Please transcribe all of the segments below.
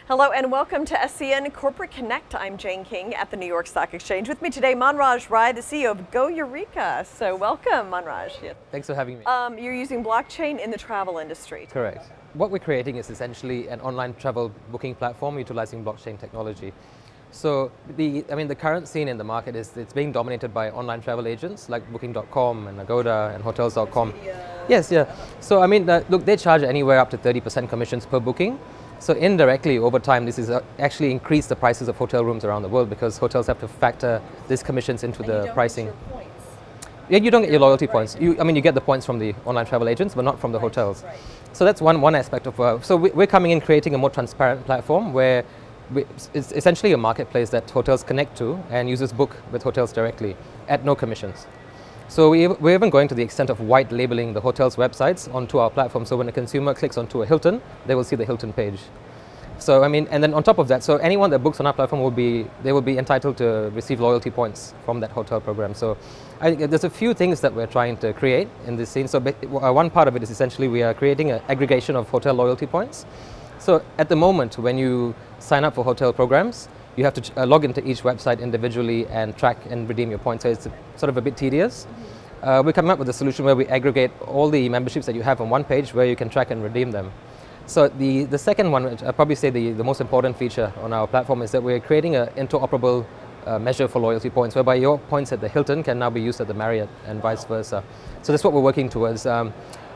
Hello and welcome to SCN Corporate Connect. I'm Jane King at the New York Stock Exchange. With me today, Manraj Rai, the CEO of GOeureka. So welcome, Manraj. Thanks for having me. You're using blockchain in the travel industry. Correct. What we're creating is essentially an online travel booking platform utilizing blockchain technology. So the current scene in the market is it's being dominated by online travel agents like Booking.com and Agoda and Hotels.com. Yes, yeah. So look, they charge anywhere up to 30% commissions per booking. So indirectly, over time, this is actually increased the prices of hotel rooms around the world because hotels have to factor these commissions into the pricing. Get your points. Yeah, you don't get your loyalty points. You get the points from the online travel agents, but not from the hotels. Right. So that's one aspect of. So we're coming in creating a more transparent platform where it's essentially a marketplace that hotels connect to and users book with hotels directly at no commissions. So we're even going to the extent of white labeling the hotel's websites onto our platform. So when a consumer clicks onto a Hilton, they will see the Hilton page. So and then on top of that, so anyone that books on our platform will be entitled to receive loyalty points from that hotel program. So there's a few things that we're trying to create in this scene. So one part of it is essentially we are creating an aggregation of hotel loyalty points. So at the moment, when you sign up for hotel programs, you have to log into each website individually and track and redeem your points. So it's sort of a bit tedious. We're coming up with a solution where we aggregate all the memberships that you have on one page where you can track and redeem them. So the second one, which I'd probably say the most important feature on our platform, is that we're creating an interoperable measure for loyalty points, whereby your points at the Hilton can now be used at the Marriott and vice versa. So that's what we're working towards.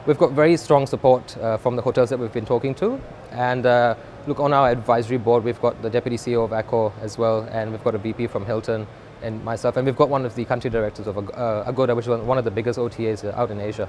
We've got very strong support from the hotels that we've been talking to. And look, on our advisory board, we've got the Deputy CEO of Accor as well, and we've got a VP from Hilton and myself, and we've got one of the country directors of Agoda, which is one of the biggest OTAs out in Asia.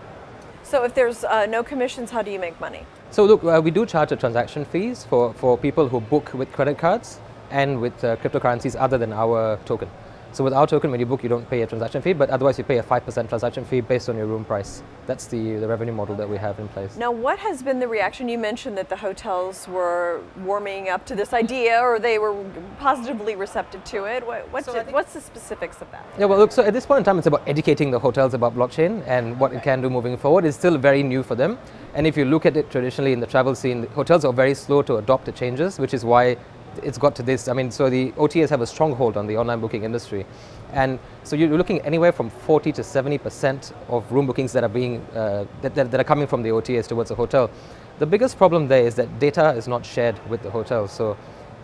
So if there's no commissions, how do you make money? So look, we do charge a transaction fees for people who book with credit cards and with cryptocurrencies other than our token. So with our token, when you book, you don't pay a transaction fee, but otherwise you pay a 5% transaction fee based on your room price. That's the revenue model that we have in place. Now, what has been the reaction? You mentioned that the hotels were warming up to this idea, or they were positively receptive to it. What's the specifics of that? Yeah, well, look, so at this point in time, it's about educating the hotels about blockchain and what it can do moving forward. It's still very new for them. And if you look at it traditionally in the travel scene, hotels are very slow to adopt the changes, which is why it's got to this. So the OTAs have a stronghold on the online booking industry. And so you're looking anywhere from 40 to 70% of room bookings that are being that are coming from the OTAs towards a hotel. The biggest problem there is that data is not shared with the hotels. So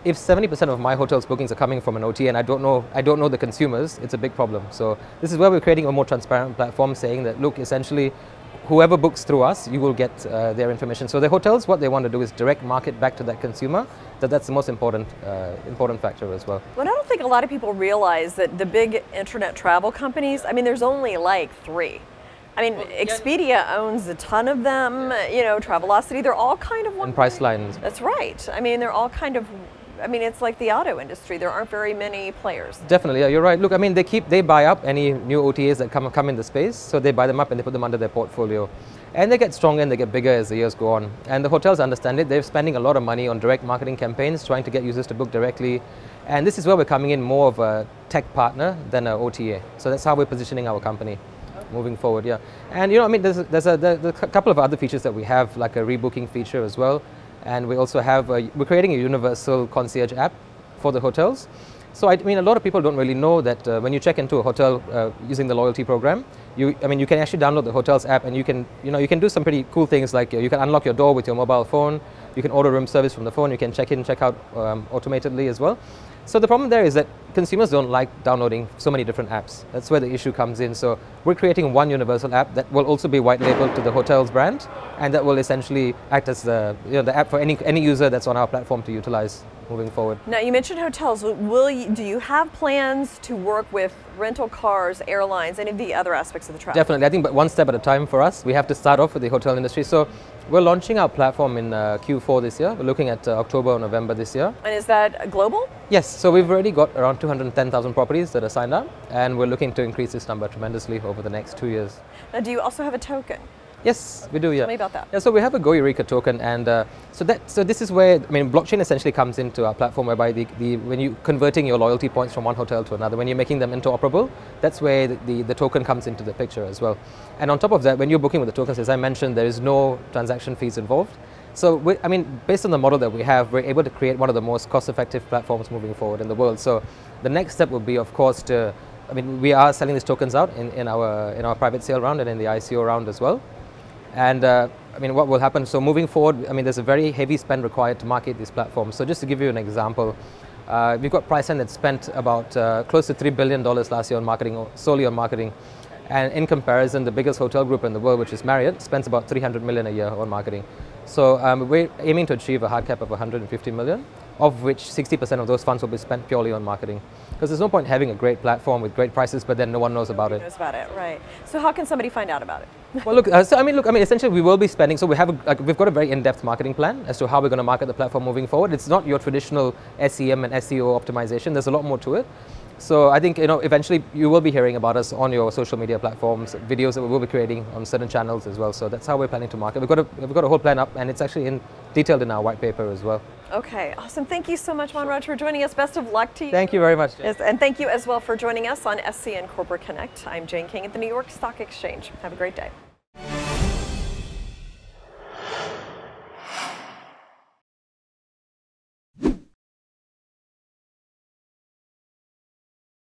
if 70% of my hotel's bookings are coming from an OTA and I don't know the consumers, it's a big problem. So this is where we're creating a more transparent platform, saying that, look, essentially, whoever books through us, you will get their information. So the hotels, what they want to do is direct market back to that consumer. That's the most important factor as well. Well, I don't think a lot of people realize that the big internet travel companies, there's only like 3. Expedia owns a ton of them, Travelocity, they're all kind of one. And Priceline. That's right. They're all kind of, it's like the auto industry. There aren't very many players. Definitely, yeah, you're right. Look, they buy up any new OTAs that come in the space, so they buy them up and they put them under their portfolio. And they get stronger and they get bigger as the years go on. And the hotels understand it. They're spending a lot of money on direct marketing campaigns, trying to get users to book directly. And this is where we're coming in more of a tech partner than an OTA. So that's how we're positioning our company moving forward, yeah. And there's a couple of other features that we have, like a rebooking feature as well. And we also have, we're creating a universal concierge app for the hotels. So a lot of people don't really know that when you check into a hotel using the loyalty program, you can actually download the hotel's app and you can do some pretty cool things, like you can unlock your door with your mobile phone, you can order room service from the phone, you can check in, check out automatically as well. So the problem there is that consumers don't like downloading so many different apps. That's where the issue comes in. So we're creating one universal app that will also be white labeled to the hotel's brand, and that will essentially act as the app for any user that's on our platform to utilize moving forward. Now, you mentioned hotels. Do you have plans to work with rental cars, airlines, any of the other aspects of the travel? Definitely. I think, but one step at a time for us. We have to start off with the hotel industry. So we're launching our platform in Q4 this year. We're looking at October or November this year. And is that global? Yes. So we've already got around 210,000 properties that are signed up, and we're looking to increase this number tremendously over the next 2 years. Now, do you also have a token? Yes, we do, yeah. Tell me about that. Yeah, so we have a GOeureka Token, and so this is where, blockchain essentially comes into our platform, whereby when you're converting your loyalty points from one hotel to another, when you're making them interoperable, that's where the token comes into the picture as well. And on top of that, when you're booking with the tokens, as I mentioned, there is no transaction fees involved. So, I mean, based on the model that we have, we're able to create one of the most cost-effective platforms moving forward in the world. So, the next step will be, of course, to, I mean, we are selling these tokens out in our private sale round and in the ICO round as well. And I mean, what will happen? So, moving forward, I mean, there's a very heavy spend required to market these platforms. So, just to give you an example, we've got Priceline that spent about close to $3 billion last year on marketing, solely on marketing. And in comparison, the biggest hotel group in the world, which is Marriott, spends about $300 million a year on marketing. So we're aiming to achieve a hard cap of $150 million, of which 60% of those funds will be spent purely on marketing. Because there's no point having a great platform with great prices, but then no one knows about it. Knows about it, right? So how can somebody find out about it? Well, look. I mean, essentially, we will be spending. So we have we've got a very in-depth marketing plan as to how we're going to market the platform moving forward. It's not your traditional SEM and SEO optimization. There's a lot more to it. So I think, you know, eventually you will be hearing about us on your social media platforms, videos that we will be creating on certain channels as well. So that's how we're planning to market. We've got a whole plan up, and it's actually detailed in our white paper as well. Okay, awesome. Thank you so much, Manraj, for joining us. Best of luck to you. Thank you very much. Yes, and thank you as well for joining us on SCN Corporate Connect. I'm Jane King at the New York Stock Exchange. Have a great day.